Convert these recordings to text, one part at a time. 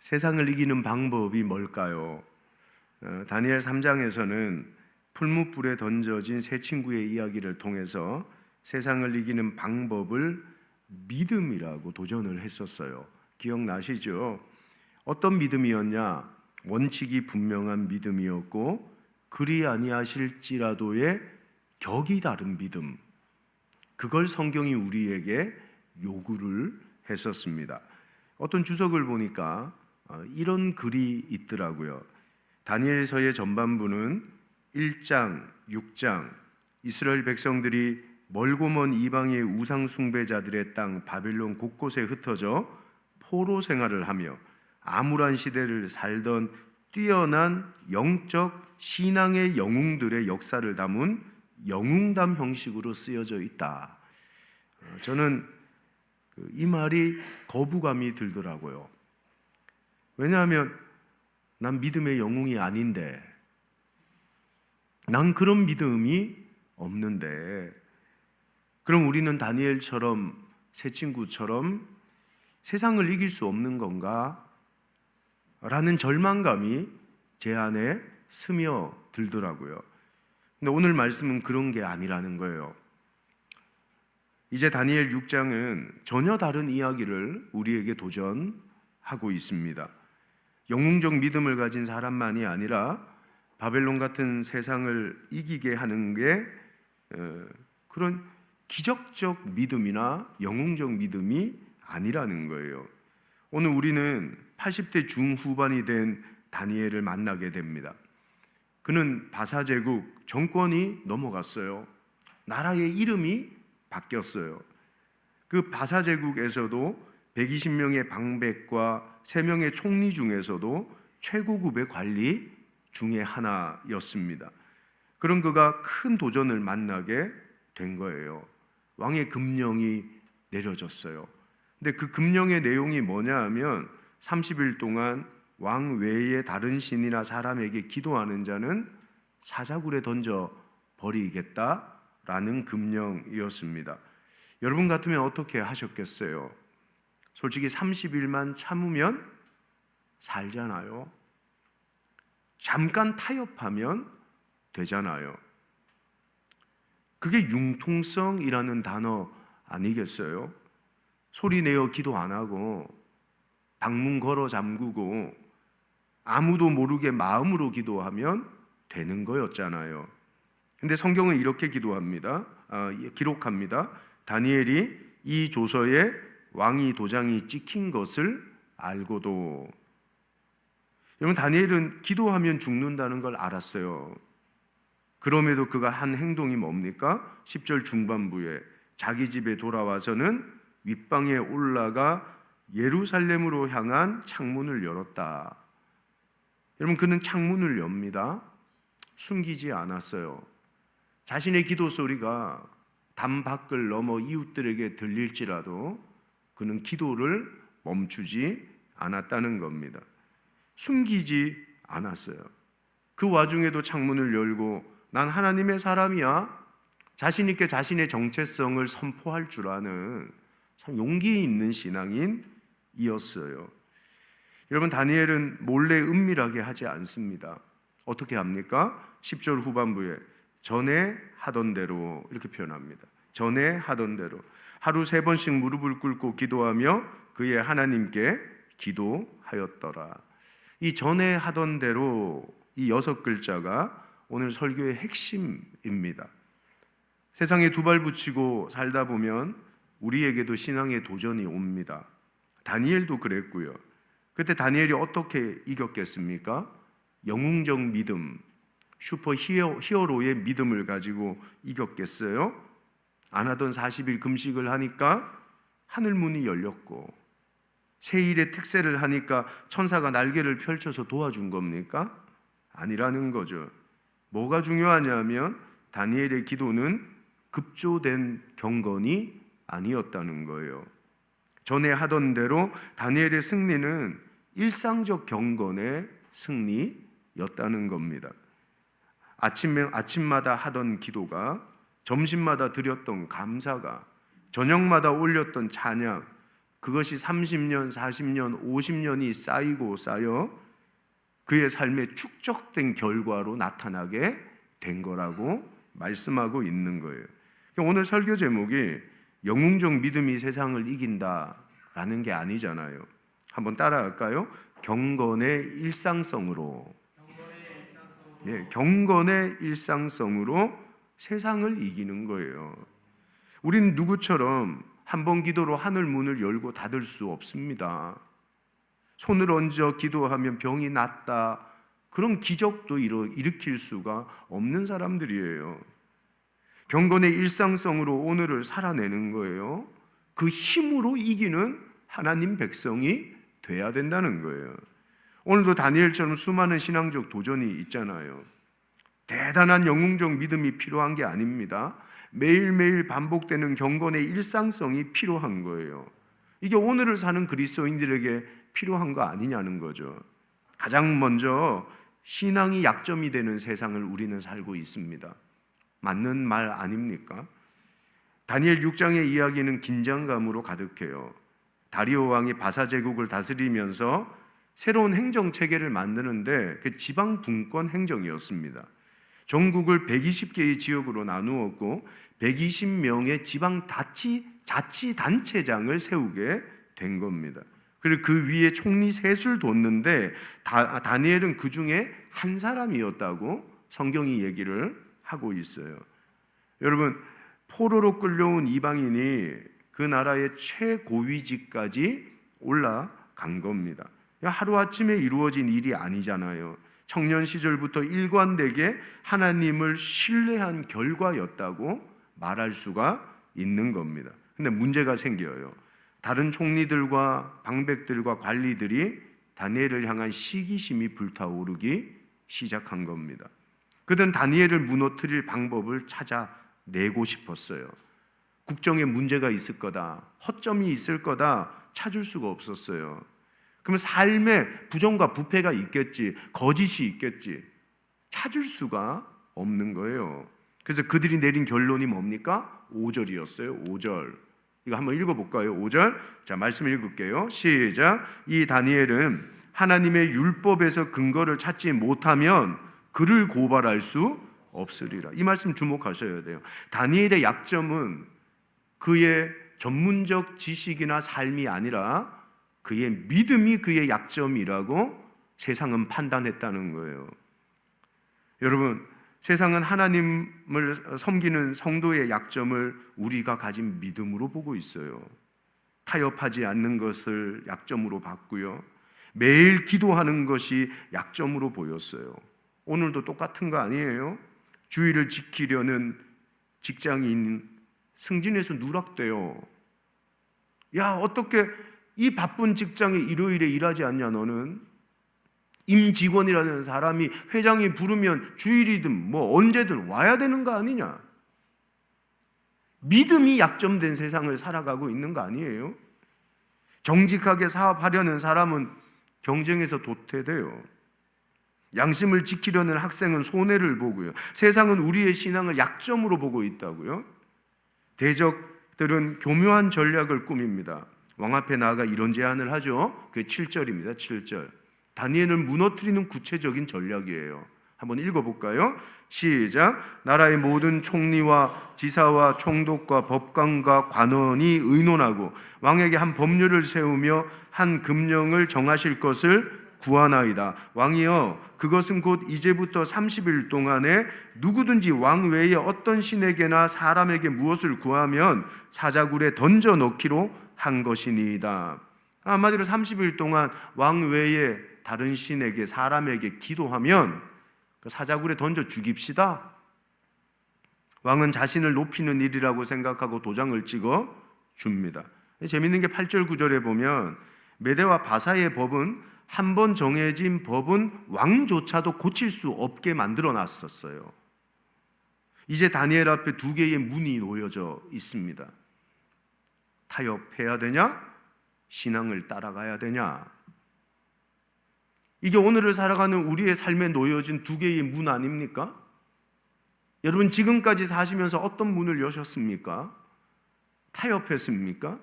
세상을 이기는 방법이 뭘까요? 다니엘 3장에서는 풀무불에 던져진 세 친구의 이야기를 통해서 세상을 이기는 방법을 믿음이라고 도전을 했었어요. 기억나시죠? 어떤 믿음이었냐? 원칙이 분명한 믿음이었고 그리 아니하실지라도의 격이 다른 믿음. 그걸 성경이 우리에게 요구를 했었습니다. 어떤 주석을 보니까 이런 글이 있더라고요. 다니엘서의 전반부는 1장, 6장 이스라엘 백성들이 멀고 먼 이방의 우상 숭배자들의 땅 바벨론 곳곳에 흩어져 포로 생활을 하며 암울한 시대를 살던 뛰어난 영적 신앙의 영웅들의 역사를 담은 영웅담 형식으로 쓰여져 있다. 저는 이 말이 거부감이 들더라고요. 왜냐하면 난 믿음의 영웅이 아닌데, 난 그런 믿음이 없는데, 그럼 우리는 다니엘처럼 새 친구처럼 세상을 이길 수 없는 건가? 라는 절망감이 제 안에 스며들더라고요. 근데 오늘 말씀은 그런 게 아니라는 거예요. 이제 다니엘 6장은 전혀 다른 이야기를 우리에게 도전하고 있습니다. 영웅적 믿음을 가진 사람만이 아니라 바벨론 같은 세상을 이기게 하는 게 그런 기적적 믿음이나 영웅적 믿음이 아니라는 거예요. 오늘 우리는 80대 중후반이 된 다니엘을 만나게 됩니다. 그는 바사제국 정권이 넘어갔어요. 나라의 이름이 바뀌었어요. 그 바사제국에서도 120명의 방백과 3명의 총리 중에서도 최고급의 관리 중에 하나였습니다. 그런 그가 큰 도전을 만나게 된 거예요. 왕의 금령이 내려졌어요. 근데 그 금령의 내용이 뭐냐 하면 30일 동안 왕 외에 다른 신이나 사람에게 기도하는 자는 사자굴에 던져 버리겠다라는 금령이었습니다. 여러분 같으면 어떻게 하셨겠어요? 솔직히 30일만 참으면 살잖아요. 잠깐 타협하면 되잖아요. 그게 융통성이라는 단어 아니겠어요? 소리 내어 기도 안 하고 방문 걸어 잠그고 아무도 모르게 마음으로 기도하면 되는 거였잖아요. 근데 성경은 이렇게 기록합니다. 다니엘이 이 조서에 왕이 도장이 찍힌 것을 알고도. 여러분, 다니엘은 기도하면 죽는다는 걸 알았어요. 그럼에도 그가 한 행동이 뭡니까? 10절 중반부에 자기 집에 돌아와서는 윗방에 올라가 예루살렘으로 향한 창문을 열었다. 여러분, 그는 창문을 엽니다. 숨기지 않았어요. 자신의 기도 소리가 담 밖을 넘어 이웃들에게 들릴지라도 그는 기도를 멈추지 않았다는 겁니다. 숨기지 않았어요. 그 와중에도 창문을 열고 난 하나님의 사람이야, 자신 있게 자신의 정체성을 선포할 줄 아는 참 용기 있는 신앙인이었어요. 여러분, 다니엘은 몰래 은밀하게 하지 않습니다. 어떻게 합니까? 10절 후반부에 전에 하던 대로 이렇게 표현합니다. 전에 하던 대로 하루 3번씩 무릎을 꿇고 기도하며 그의 하나님께 기도하였더라. 이 전에 하던 대로 이 6글자가 오늘 설교의 핵심입니다. 세상에 두 발 붙이고 살다 보면 우리에게도 신앙의 도전이 옵니다. 다니엘도 그랬고요. 그때 다니엘이 어떻게 이겼겠습니까? 영웅적 믿음, 슈퍼 히어로의 믿음을 가지고 이겼겠어요? 안 하던 40일 금식을 하니까 하늘 문이 열렸고, 세일의 특세를 하니까 천사가 날개를 펼쳐서 도와준 겁니까? 아니라는 거죠. 뭐가 중요하냐면 다니엘의 기도는 급조된 경건이 아니었다는 거예요. 전에 하던 대로 다니엘의 승리는 일상적 경건의 승리였다는 겁니다. 아침마다 하던 기도가, 점심마다 드렸던 감사가, 저녁마다 올렸던 찬양, 그것이 30년, 40년, 50년이 쌓이고 쌓여 그의 삶에 축적된 결과로 나타나게 된 거라고 말씀하고 있는 거예요. 오늘 설교 제목이 영웅적 믿음이 세상을 이긴다라는 게 아니잖아요. 한번 따라할까요? 경건의 일상성으로. 예, 경건의 일상성으로 세상을 이기는 거예요. 우린 누구처럼 한 번 기도로 하늘 문을 열고 닫을 수 없습니다. 손을 얹어 기도하면 병이 낫다, 그런 기적도 일으킬 수가 없는 사람들이에요. 경건의 일상성으로 오늘을 살아내는 거예요. 그 힘으로 이기는 하나님 백성이 돼야 된다는 거예요. 오늘도 다니엘처럼 수많은 신앙적 도전이 있잖아요. 대단한 영웅적 믿음이 필요한 게 아닙니다. 매일매일 반복되는 경건의 일상성이 필요한 거예요. 이게 오늘을 사는 그리스도인들에게 필요한 거 아니냐는 거죠. 가장 먼저 신앙이 약점이 되는 세상을 우리는 살고 있습니다. 맞는 말 아닙니까? 다니엘 6장의 이야기는 긴장감으로 가득해요. 다리오 왕이 바사 제국을 다스리면서 새로운 행정 체계를 만드는데 그 지방 분권 행정이었습니다. 전국을 120개의 지역으로 나누었고 120명의 지방 자치단체장을 세우게 된 겁니다. 그리고 그 위에 총리 셋을 뒀는데 다니엘은 그 중에 한 사람이었다고 성경이 얘기를 하고 있어요. 여러분, 포로로 끌려온 이방인이 그 나라의 최고위직까지 올라간 겁니다. 하루아침에 이루어진 일이 아니잖아요. 청년 시절부터 일관되게 하나님을 신뢰한 결과였다고 말할 수가 있는 겁니다. 근데 문제가 생겨요. 다른 총리들과 방백들과 관리들이 다니엘을 향한 시기심이 불타오르기 시작한 겁니다. 그들은 다니엘을 무너뜨릴 방법을 찾아내고 싶었어요. 국정에 문제가 있을 거다, 허점이 있을 거다 찾을 수가 없었어요. 그러면 삶에 부정과 부패가 있겠지, 거짓이 있겠지, 찾을 수가 없는 거예요. 그래서 그들이 내린 결론이 뭡니까? 5절이었어요. 5절. 이거 한번 읽어볼까요? 5절. 자, 말씀을 읽을게요. 시작. 이 다니엘은 하나님의 율법에서 근거를 찾지 못하면 그를 고발할 수 없으리라. 이 말씀 주목하셔야 돼요. 다니엘의 약점은 그의 전문적 지식이나 삶이 아니라 그의 믿음이 그의 약점이라고 세상은 판단했다는 거예요. 여러분, 세상은 하나님을 섬기는 성도의 약점을 우리가 가진 믿음으로 보고 있어요. 타협하지 않는 것을 약점으로 봤고요. 매일 기도하는 것이 약점으로 보였어요. 오늘도 똑같은 거 아니에요? 주의를 지키려는 직장인 승진해서 누락돼요. 야, 어떻게 이 바쁜 직장에 일요일에 일하지 않냐 너는? 임직원이라는 사람이 회장이 부르면 주일이든 뭐 언제든 와야 되는 거 아니냐? 믿음이 약점된 세상을 살아가고 있는 거 아니에요? 정직하게 사업하려는 사람은 경쟁에서 도태돼요. 양심을 지키려는 학생은 손해를 보고요. 세상은 우리의 신앙을 약점으로 보고 있다고요. 대적들은 교묘한 전략을 꾸밉니다. 왕 앞에 나아가 이런 제안을 하죠. 그게 7절입니다. 7절. 다니엘을 무너뜨리는 구체적인 전략이에요. 한번 읽어볼까요? 시작. 나라의 모든 총리와 지사와 총독과 법관과 관원이 의논하고 왕에게 한 법률을 세우며 한 금령을 정하실 것을 구하나이다. 왕이여, 그것은 곧 이제부터 30일 동안에 누구든지 왕 외에 어떤 신에게나 사람에게 무엇을 구하면 사자굴에 던져 넣기로 한 것이니이다. 한마디로 30일 동안 왕 외에 다른 신에게, 사람에게 기도하면 그 사자굴에 던져 죽입시다. 왕은 자신을 높이는 일이라고 생각하고 도장을 찍어 줍니다. 재밌는 게 8절 9절에 보면 메대와 바사의 법은 한 번 정해진 법은 왕조차도 고칠 수 없게 만들어 놨었어요. 이제 다니엘 앞에 두 개의 문이 놓여져 있습니다. 타협해야 되냐? 신앙을 따라가야 되냐? 이게 오늘을 살아가는 우리의 삶에 놓여진 두 개의 문 아닙니까? 여러분, 지금까지 사시면서 어떤 문을 여셨습니까? 타협했습니까?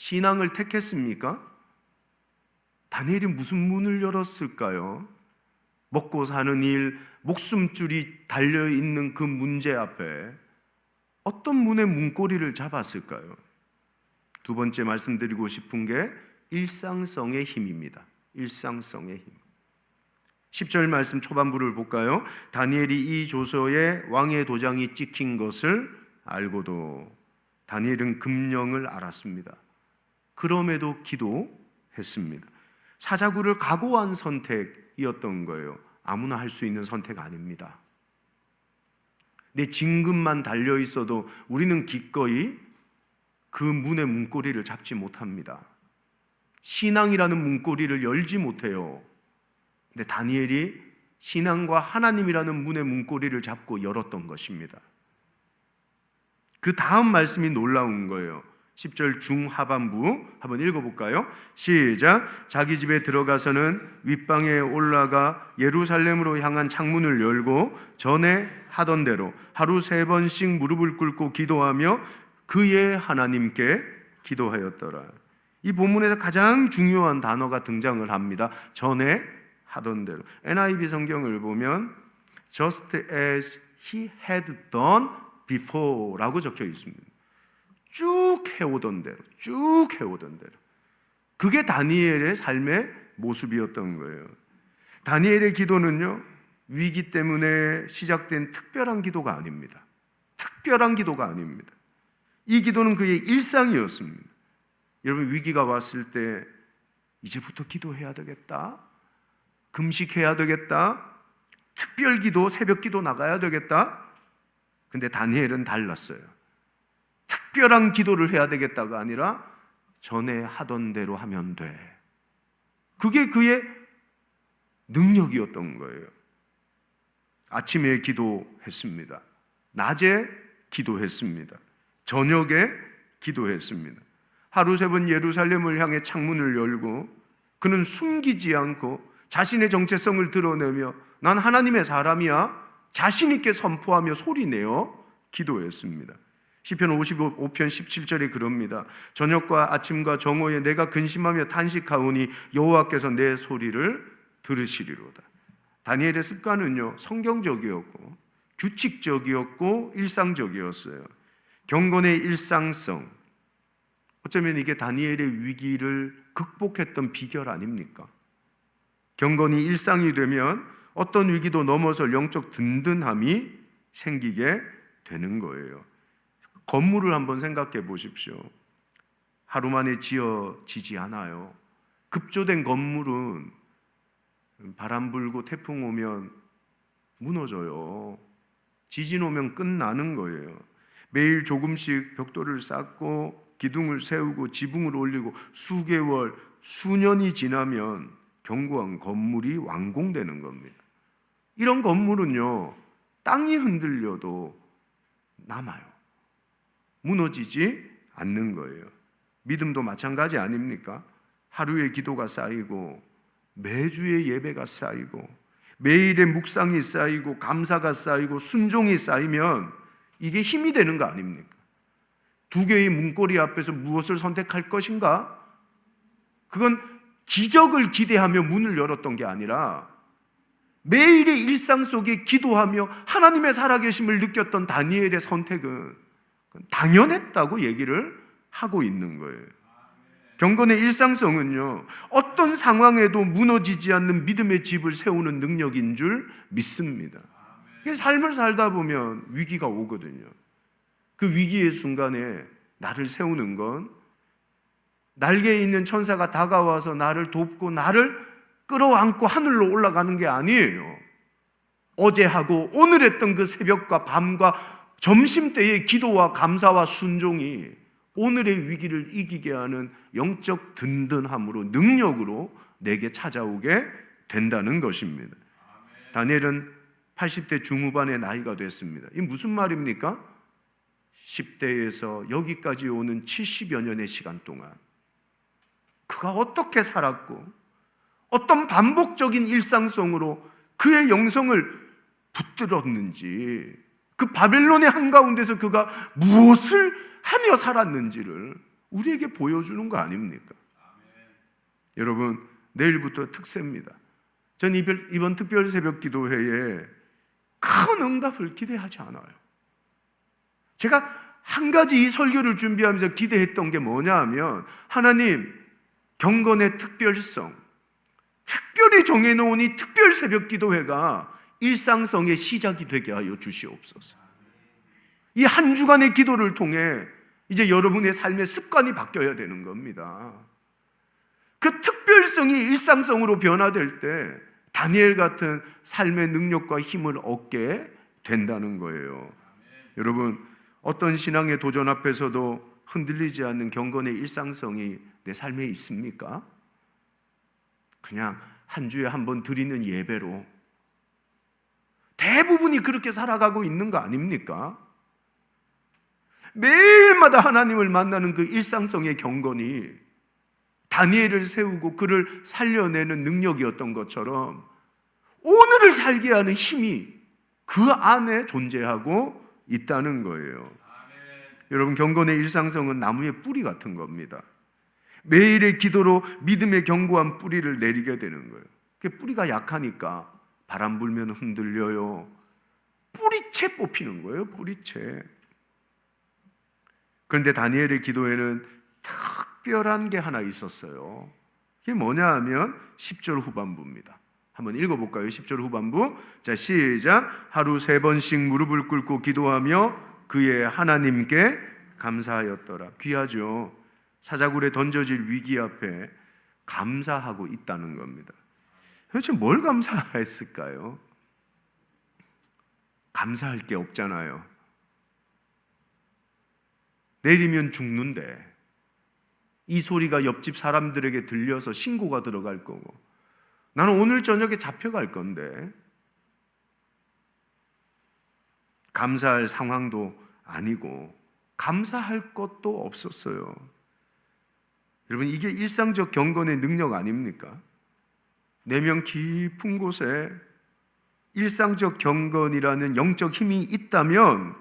신앙을 택했습니까? 다니엘이 무슨 문을 열었을까요? 먹고 사는 일, 목숨줄이 달려있는 그 문제 앞에 어떤 문의 문고리를 잡았을까요? 두 번째 말씀드리고 싶은 게 일상성의 힘입니다. 일상성의 힘. 10절 말씀 초반부를 볼까요? 다니엘이 이 조서에 왕의 도장이 찍힌 것을 알고도 다니엘은 금령을 알았습니다. 그럼에도 기도했습니다. 사자굴을 각오한 선택이었던 거예요. 아무나 할 수 있는 선택 아닙니다. 내 진급만 달려 있어도 우리는 기꺼이 그 문의 문고리를 잡지 못합니다. 신앙이라는 문고리를 열지 못해요. 근데 다니엘이 신앙과 하나님이라는 문의 문고리를 잡고 열었던 것입니다. 그 다음 말씀이 놀라운 거예요. 10절 중하반부 한번 읽어볼까요? 시작. 자기 집에 들어가서는 윗방에 올라가 예루살렘으로 향한 창문을 열고 전에 하던 대로 하루 3번씩 무릎을 꿇고 기도하며 그의 하나님께 기도하였더라. 이 본문에서 가장 중요한 단어가 등장을 합니다. 전에 하던 대로. NIV 성경을 보면 just as he had done before라고 적혀 있습니다. 쭉 해오던 대로, 쭉 해오던 대로. 그게 다니엘의 삶의 모습이었던 거예요. 다니엘의 기도는요, 위기 때문에 시작된 특별한 기도가 아닙니다. 특별한 기도가 아닙니다. 이 기도는 그의 일상이었습니다. 여러분, 위기가 왔을 때 이제부터 기도해야 되겠다, 금식해야 되겠다, 특별 기도, 새벽 기도 나가야 되겠다. 근데 다니엘은 달랐어요. 특별한 기도를 해야 되겠다가 아니라 전에 하던 대로 하면 돼. 그게 그의 능력이었던 거예요. 아침에 기도했습니다. 낮에 기도했습니다. 저녁에 기도했습니다. 하루 3번 예루살렘을 향해 창문을 열고 그는 숨기지 않고 자신의 정체성을 드러내며 난 하나님의 사람이야 자신 있게 선포하며 소리내어 기도했습니다. 시편 55편 17절에 그럽니다. 저녁과 아침과 정오에 내가 근심하며 탄식하오니 여호와께서 내 소리를 들으시리로다. 다니엘의 습관은요, 성경적이었고 규칙적이었고 일상적이었어요. 경건의 일상성. 어쩌면 이게 다니엘의 위기를 극복했던 비결 아닙니까? 경건이 일상이 되면 어떤 위기도 넘어설 영적 든든함이 생기게 되는 거예요. 건물을 한번 생각해 보십시오. 하루 만에 지어지지 않아요. 급조된 건물은 바람 불고 태풍 오면 무너져요. 지진 오면 끝나는 거예요. 매일 조금씩 벽돌을 쌓고 기둥을 세우고 지붕을 올리고 수개월, 수년이 지나면 견고한 건물이 완공되는 겁니다. 이런 건물은요, 땅이 흔들려도 남아요. 무너지지 않는 거예요. 믿음도 마찬가지 아닙니까? 하루의 기도가 쌓이고 매주의 예배가 쌓이고 매일의 묵상이 쌓이고 감사가 쌓이고 순종이 쌓이면 이게 힘이 되는 거 아닙니까? 두 개의 문고리 앞에서 무엇을 선택할 것인가? 그건 기적을 기대하며 문을 열었던 게 아니라 매일의 일상 속에 기도하며 하나님의 살아계심을 느꼈던 다니엘의 선택은 당연했다고 얘기를 하고 있는 거예요. 경건의 일상성은요, 어떤 상황에도 무너지지 않는 믿음의 집을 세우는 능력인 줄 믿습니다. 삶을 살다 보면 위기가 오거든요. 그 위기의 순간에 나를 세우는 건 날개에 있는 천사가 다가와서 나를 돕고 나를 끌어안고 하늘로 올라가는 게 아니에요. 어제 하고 오늘 했던 그 새벽과 밤과 점심때의 기도와 감사와 순종이 오늘의 위기를 이기게 하는 영적 든든함으로 능력으로 내게 찾아오게 된다는 것입니다. 다니엘은 80대 중후반의 나이가 됐습니다. 이게 무슨 말입니까? 10대에서 여기까지 오는 70여 년의 시간 동안 그가 어떻게 살았고 어떤 반복적인 일상성으로 그의 영성을 붙들었는지, 그 바벨론의 한가운데서 그가 무엇을 하며 살았는지를 우리에게 보여주는 거 아닙니까? 여러분, 내일부터 특세입니다. 전 이번 특별 새벽 기도회에 큰 응답을 기대하지 않아요. 제가 한 가지 이 설교를 준비하면서 기대했던 게 뭐냐 하면, 하나님, 경건의 특별성, 특별히 정해놓은 이 특별 새벽 기도회가 일상성의 시작이 되게 하여 주시옵소서. 이 한 주간의 기도를 통해 이제 여러분의 삶의 습관이 바뀌어야 되는 겁니다. 그 특별성이 일상성으로 변화될 때 다니엘 같은 삶의 능력과 힘을 얻게 된다는 거예요. 여러분, 어떤 신앙의 도전 앞에서도 흔들리지 않는 경건의 일상성이 내 삶에 있습니까? 그냥 한 주에 한 번 드리는 예배로 대부분이 그렇게 살아가고 있는 거 아닙니까? 매일마다 하나님을 만나는 그 일상성의 경건이 다니엘을 세우고 그를 살려내는 능력이었던 것처럼 오늘을 살게 하는 힘이 그 안에 존재하고 있다는 거예요. 여러분, 경건의 일상성은 나무의 뿌리 같은 겁니다. 매일의 기도로 믿음의 견고한 뿌리를 내리게 되는 거예요. 그 뿌리가 약하니까 바람 불면 흔들려요. 뿌리채 뽑히는 거예요. 뿌리채. 그런데 다니엘의 기도에는 특별한 게 하나 있었어요. 그게 뭐냐 하면 10절 후반부입니다. 한번 읽어볼까요? 10절 후반부. 자, 시작. 하루 3번씩 무릎을 꿇고 기도하며 그의 하나님께 감사하였더라. 귀하죠. 사자굴에 던져질 위기 앞에 감사하고 있다는 겁니다. 도대체 뭘 감사했을까요? 감사할 게 없잖아요. 내리면 죽는데 이 소리가 옆집 사람들에게 들려서 신고가 들어갈 거고, 나는 오늘 저녁에 잡혀갈 건데 감사할 상황도 아니고 감사할 것도 없었어요. 여러분, 이게 일상적 경건의 능력 아닙니까? 내면 깊은 곳에 일상적 경건이라는 영적 힘이 있다면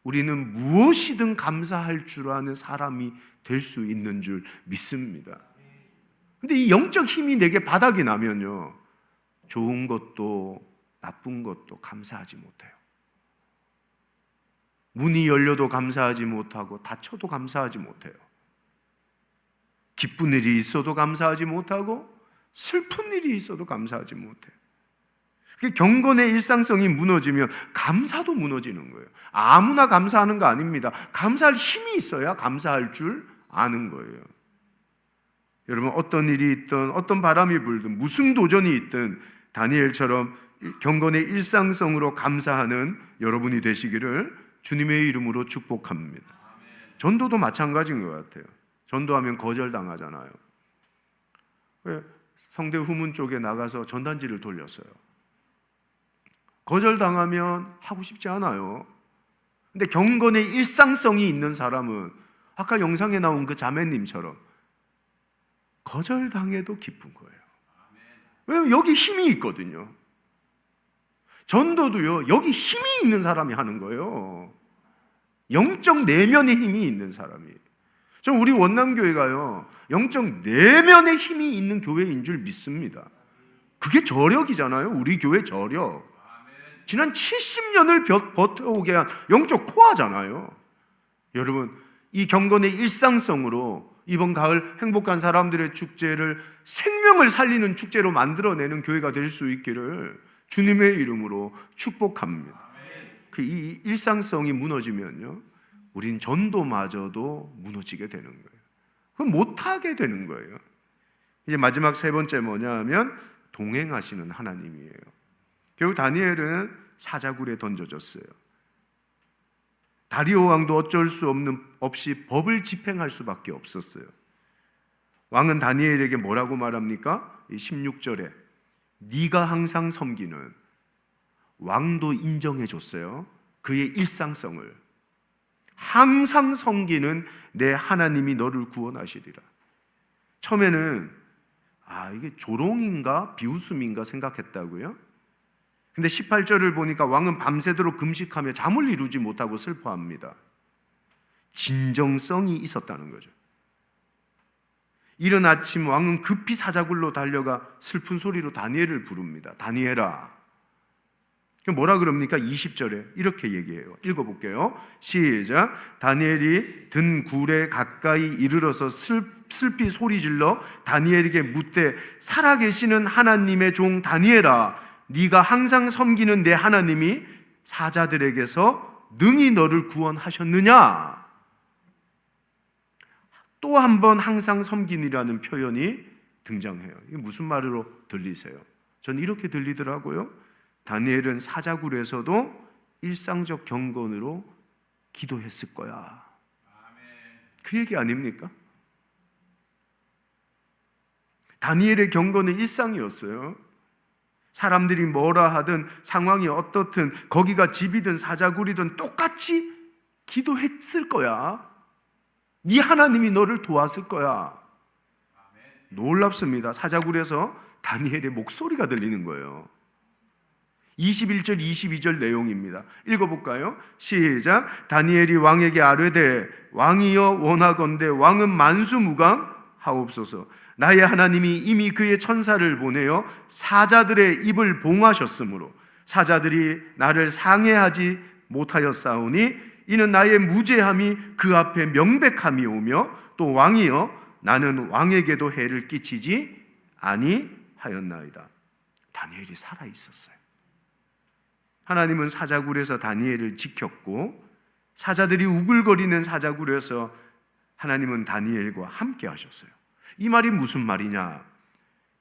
우리는 무엇이든 감사할 줄 아는 사람이 될 수 있는 줄 믿습니다. 근데 이 영적 힘이 내게 바닥이 나면요, 좋은 것도 나쁜 것도 감사하지 못해요. 문이 열려도 감사하지 못하고 닫혀도 감사하지 못해요. 기쁜 일이 있어도 감사하지 못하고 슬픈 일이 있어도 감사하지 못해요. 경건의 일상성이 무너지면 감사도 무너지는 거예요. 아무나 감사하는 거 아닙니다. 감사할 힘이 있어야 감사할 줄 아는 거예요. 여러분, 어떤 일이 있든 어떤 바람이 불든 무슨 도전이 있든 다니엘처럼 경건의 일상성으로 감사하는 여러분이 되시기를 주님의 이름으로 축복합니다. 전도도 마찬가지인 것 같아요. 전도하면 거절당하잖아요. 성대 후문 쪽에 나가서 전단지를 돌렸어요. 거절당하면 하고 싶지 않아요. 근데 경건의 일상성이 있는 사람은 아까 영상에 나온 그 자매님처럼 거절당해도 기쁜 거예요. 왜냐하면 여기 힘이 있거든요. 전도도요, 여기 힘이 있는 사람이 하는 거예요. 영적 내면의 힘이 있는 사람이. 저 우리 원남교회가요, 영적 내면의 힘이 있는 교회인 줄 믿습니다. 그게 저력이잖아요. 우리 교회 저력. 지난 70년을 버텨오게 한 영적 코어잖아요. 여러분, 이 경건의 일상성으로 이번 가을 행복한 사람들의 축제를 생명을 살리는 축제로 만들어내는 교회가 될 수 있기를 주님의 이름으로 축복합니다. 그 이 일상성이 무너지면요, 우린 전도마저도 무너지게 되는 거예요. 그건 못하게 되는 거예요. 이제 마지막 세 번째 뭐냐 하면 동행하시는 하나님이에요. 결국 다니엘은 사자굴에 던져졌어요. 다리오 왕도 어쩔 수 없이 법을 집행할 수밖에 없었어요. 왕은 다니엘에게 뭐라고 말합니까? 16절에 네가 항상 섬기는, 왕도 인정해 줬어요. 그의 일상성을. 항상 섬기는 내 하나님이 너를 구원하시리라. 처음에는 이게 조롱인가 비웃음인가 생각했다고요? 근데 18절을 보니까 왕은 밤새도록 금식하며 잠을 이루지 못하고 슬퍼합니다. 진정성이 있었다는 거죠. 이른 아침 왕은 급히 사자굴로 달려가 슬픈 소리로 다니엘을 부릅니다. 다니엘아. 뭐라 그럽니까? 20절에 이렇게 얘기해요. 읽어볼게요. 시작. 다니엘이 든 굴에 가까이 이르러서 슬피 소리질러 다니엘에게 묻되 살아계시는 하나님의 종 다니엘아, 네가 항상 섬기는 내 하나님이 사자들에게서 능히 너를 구원하셨느냐? 또 한 번 항상 섬기니라는 표현이 등장해요. 이게 무슨 말로 들리세요? 전 이렇게 들리더라고요. 다니엘은 사자굴에서도 일상적 경건으로 기도했을 거야. 그 얘기 아닙니까? 다니엘의 경건은 일상이었어요. 사람들이 뭐라 하든 상황이 어떻든 거기가 집이든 사자굴이든 똑같이 기도했을 거야. 네 하나님이 너를 도왔을 거야. 놀랍습니다. 사자굴에서 다니엘의 목소리가 들리는 거예요. 21절 22절 내용입니다. 읽어볼까요? 시작. 다니엘이 왕에게 아뢰되 왕이여 원하건대 왕은 만수무강하옵소서. 나의 하나님이 이미 그의 천사를 보내어 사자들의 입을 봉하셨으므로 사자들이 나를 상해하지 못하였사오니 이는 나의 무죄함이 그 앞에 명백함이 오며 또 왕이여 나는 왕에게도 해를 끼치지 아니하였나이다. 다니엘이 살아있었어요. 하나님은 사자굴에서 다니엘을 지켰고 사자들이 우글거리는 사자굴에서 하나님은 다니엘과 함께 하셨어요. 이 말이 무슨 말이냐?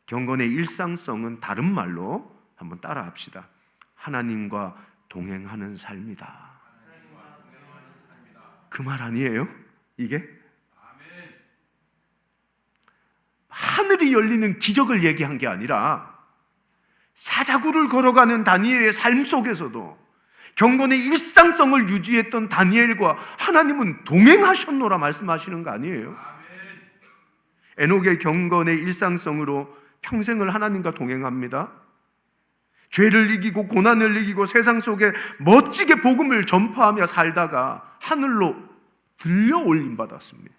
경건의 일상성은 다른 말로 한번 따라 합시다. 하나님과 동행하는 삶이다. 그 말 아니에요? 이게? 하늘이 열리는 기적을 얘기한 게 아니라 사자굴을 걸어가는 다니엘의 삶 속에서도 경건의 일상성을 유지했던 다니엘과 하나님은 동행하셨노라 말씀하시는 거 아니에요? 에녹의 경건의 일상성으로 평생을 하나님과 동행합니다. 죄를 이기고 고난을 이기고 세상 속에 멋지게 복음을 전파하며 살다가 하늘로 들려 올림 받았습니다.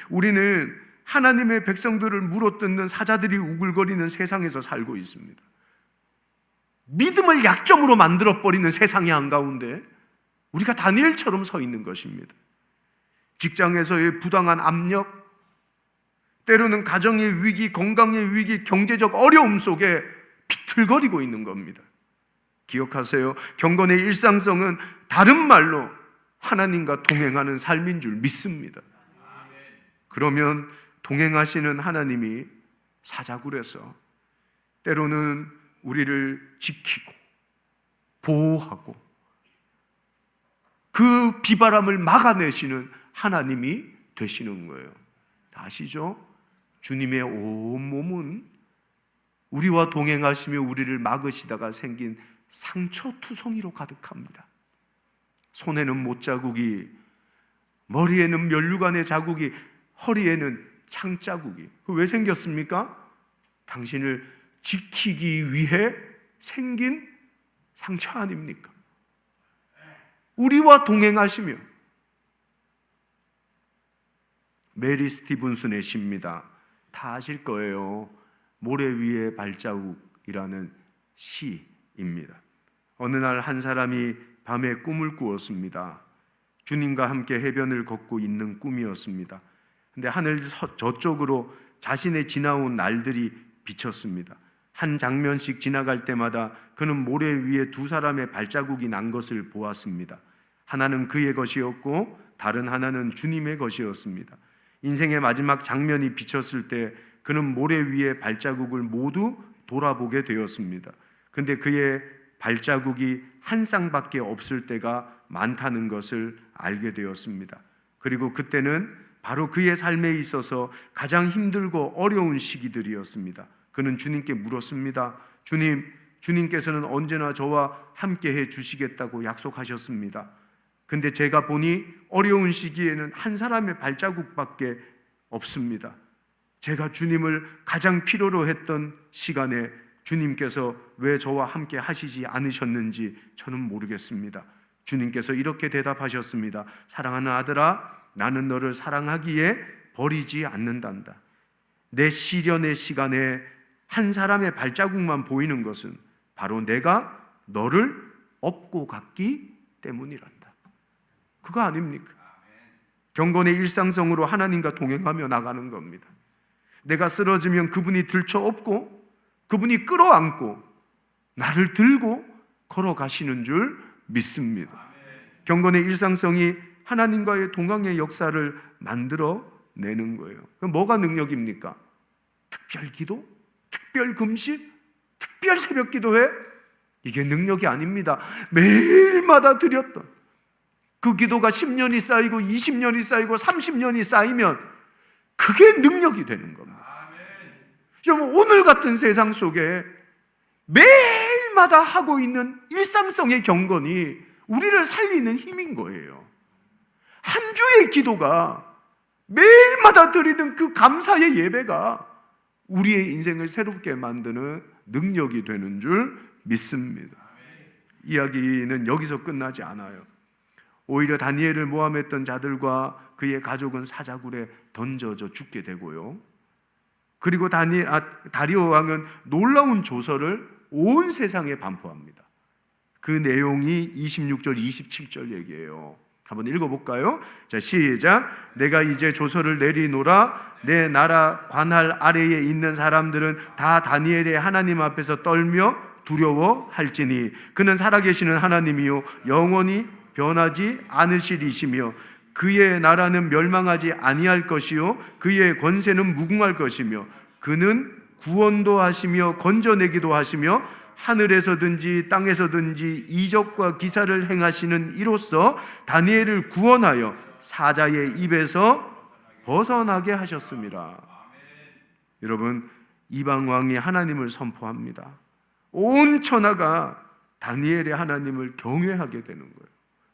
우리는 하나님의 백성들을 물어뜯는 사자들이 우글거리는 세상에서 살고 있습니다. 믿음을 약점으로 만들어버리는 세상의 한가운데 우리가 다니엘처럼 서 있는 것입니다. 직장에서의 부당한 압력, 때로는 가정의 위기, 건강의 위기, 경제적 어려움 속에 비틀거리고 있는 겁니다. 기억하세요. 경건의 일상성은 다른 말로 하나님과 동행하는 삶인 줄 믿습니다. 그러면 동행하시는 하나님이 사자굴에서 때로는 우리를 지키고 보호하고 그 비바람을 막아내시는 하나님이 되시는 거예요. 아시죠? 주님의 온몸은 우리와 동행하시며 우리를 막으시다가 생긴 상처투성이로 가득합니다. 손에는 못자국이, 머리에는 면류관의 자국이, 허리에는 창자국이. 왜 생겼습니까? 당신을 지키기 위해 생긴 상처 아닙니까? 우리와 동행하시며. 메리 스티븐슨의 시입니다. 다 아실 거예요. 모래 위의 발자국이라는 시입니다. 어느 날 한 사람이 밤에 꿈을 꾸었습니다. 주님과 함께 해변을 걷고 있는 꿈이었습니다. 근데 하늘 저쪽으로 자신의 지나온 날들이 비쳤습니다. 한 장면씩 지나갈 때마다 그는 모래 위에 두 사람의 발자국이 난 것을 보았습니다. 하나는 그의 것이었고 다른 하나는 주님의 것이었습니다. 인생의 마지막 장면이 비쳤을 때 그는 모래 위의 발자국을 모두 돌아보게 되었습니다. 근데 그의 발자국이 한 쌍밖에 없을 때가 많다는 것을 알게 되었습니다. 그리고 그때는 바로 그의 삶에 있어서 가장 힘들고 어려운 시기들이었습니다. 그는 주님께 물었습니다. 주님께서는 언제나 저와 함께 해 주시겠다고 약속하셨습니다. 근데 제가 보니 어려운 시기에는 한 사람의 발자국밖에 없습니다. 제가 주님을 가장 필요로 했던 시간에 주님께서 왜 저와 함께 하시지 않으셨는지 저는 모르겠습니다. 주님께서 이렇게 대답하셨습니다. 사랑하는 아들아, 나는 너를 사랑하기에 버리지 않는단다. 내 시련의 시간에 한 사람의 발자국만 보이는 것은 바로 내가 너를 업고 갔기 때문이란다. 그거 아닙니까? 경건의 일상성으로 하나님과 동행하며 나가는 겁니다. 내가 쓰러지면 그분이 들쳐 업고 그분이 끌어안고 나를 들고 걸어가시는 줄 믿습니다. 경건의 일상성이 하나님과의 동행의 역사를 만들어내는 거예요. 그럼 뭐가 능력입니까? 특별 기도? 특별 금식? 특별 새벽 기도회? 이게 능력이 아닙니다. 매일마다 드렸던 그 기도가 10년이 쌓이고 20년이 쌓이고 30년이 쌓이면 그게 능력이 되는 겁니다. 여러분, 오늘 같은 세상 속에 매일마다 하고 있는 일상성의 경건이 우리를 살리는 힘인 거예요. 한 주의 기도가, 매일마다 드리는 그 감사의 예배가 우리의 인생을 새롭게 만드는 능력이 되는 줄 믿습니다. 이야기는 여기서 끝나지 않아요. 오히려 다니엘을 모함했던 자들과 그의 가족은 사자굴에 던져져 죽게 되고요. 그리고 다리오 왕은 놀라운 조서를 온 세상에 반포합니다. 그 내용이 26절, 27절 얘기예요. 한번 읽어볼까요? 자, 시작. 내가 이제 조서를 내리노라. 내 나라 관할 아래에 있는 사람들은 다 다니엘의 하나님 앞에서 떨며 두려워할지니 그는 살아계시는 하나님이요 영원히 변하지 않으시리시며 그의 나라는 멸망하지 아니할 것이요 그의 권세는 무궁할 것이며 그는 구원도 하시며 건져내기도 하시며 하늘에서든지 땅에서든지 이적과 기사를 행하시는 이로써 다니엘을 구원하여 사자의 입에서 벗어나게 하셨습니다. 여러분, 이방 왕이 하나님을 선포합니다. 온 천하가 다니엘의 하나님을 경외하게 되는 거예요.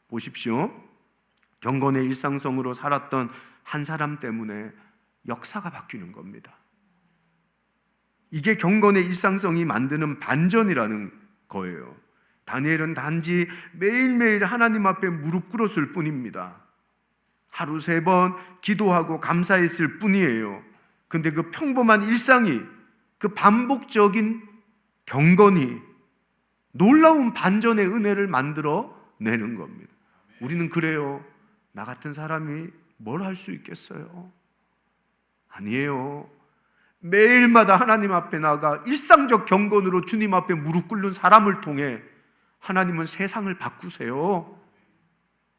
보십시오. 경건의 일상성으로 살았던 한 사람 때문에 역사가 바뀌는 겁니다. 이게 경건의 일상성이 만드는 반전이라는 거예요. 다니엘은 단지 매일매일 하나님 앞에 무릎 꿇었을 뿐입니다. 하루 3번 기도하고 감사했을 뿐이에요. 근데 그 평범한 일상이, 그 반복적인 경건이 놀라운 반전의 은혜를 만들어 내는 겁니다. 우리는 그래요. 나 같은 사람이 뭘 할 수 있겠어요? 아니에요. 매일마다 하나님 앞에 나가 일상적 경건으로 주님 앞에 무릎 꿇는 사람을 통해 하나님은 세상을 바꾸세요.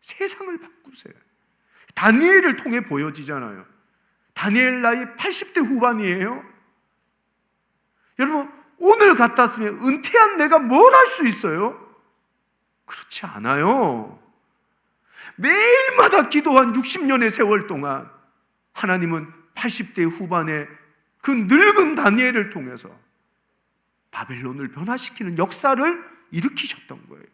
세상을 바꾸세요. 다니엘을 통해 보여지잖아요. 다니엘 나이 80대 후반이에요. 여러분, 오늘 같았으면 은퇴한 내가 뭘 할 수 있어요? 그렇지 않아요. 매일마다 기도한 60년의 세월 동안 하나님은 80대 후반에 그 늙은 다니엘을 통해서 바벨론을 변화시키는 역사를 일으키셨던 거예요.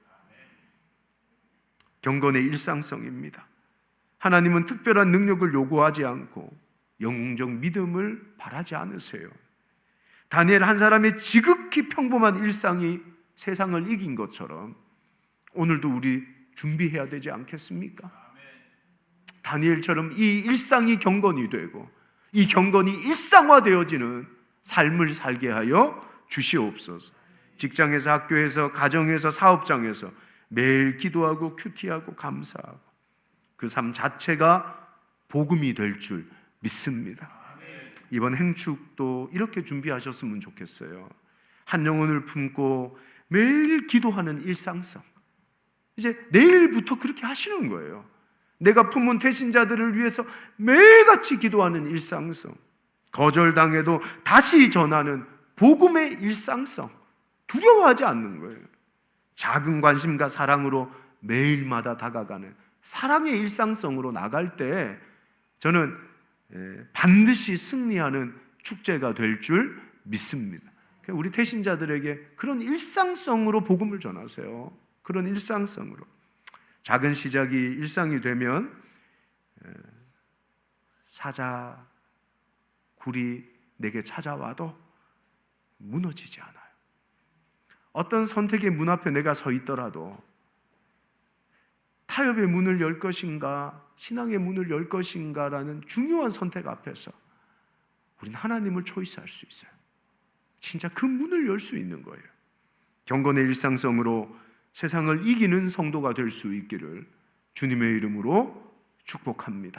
경건의 일상성입니다. 하나님은 특별한 능력을 요구하지 않고 영웅적 믿음을 바라지 않으세요. 다니엘 한 사람의 지극히 평범한 일상이 세상을 이긴 것처럼 오늘도 우리 준비해야 되지 않겠습니까? 다니엘처럼 이 일상이 경건이 되고 이 경건이 일상화되어지는 삶을 살게 하여 주시옵소서. 직장에서, 학교에서, 가정에서, 사업장에서 매일 기도하고 큐티하고 감사하고 그 삶 자체가 복음이 될 줄 믿습니다. 이번 행축도 이렇게 준비하셨으면 좋겠어요. 한 영혼을 품고 매일 기도하는 일상성. 이제 내일부터 그렇게 하시는 거예요. 내가 품은 태신자들을 위해서 매일같이 기도하는 일상성. 거절당해도 다시 전하는 복음의 일상성. 두려워하지 않는 거예요. 작은 관심과 사랑으로 매일마다 다가가는 사랑의 일상성으로 나갈 때 저는 반드시 승리하는 축제가 될 줄 믿습니다. 우리 태신자들에게 그런 일상성으로 복음을 전하세요. 그런 일상성으로. 작은 시작이 일상이 되면 사자, 굴이 내게 찾아와도 무너지지 않아요. 어떤 선택의 문 앞에 내가 서 있더라도 타협의 문을 열 것인가, 신앙의 문을 열 것인가라는 중요한 선택 앞에서 우리는 하나님을 초이스할 수 있어요. 진짜 그 문을 열 수 있는 거예요. 경건의 일상성으로 세상을 이기는 성도가 될 수 있기를 주님의 이름으로 축복합니다.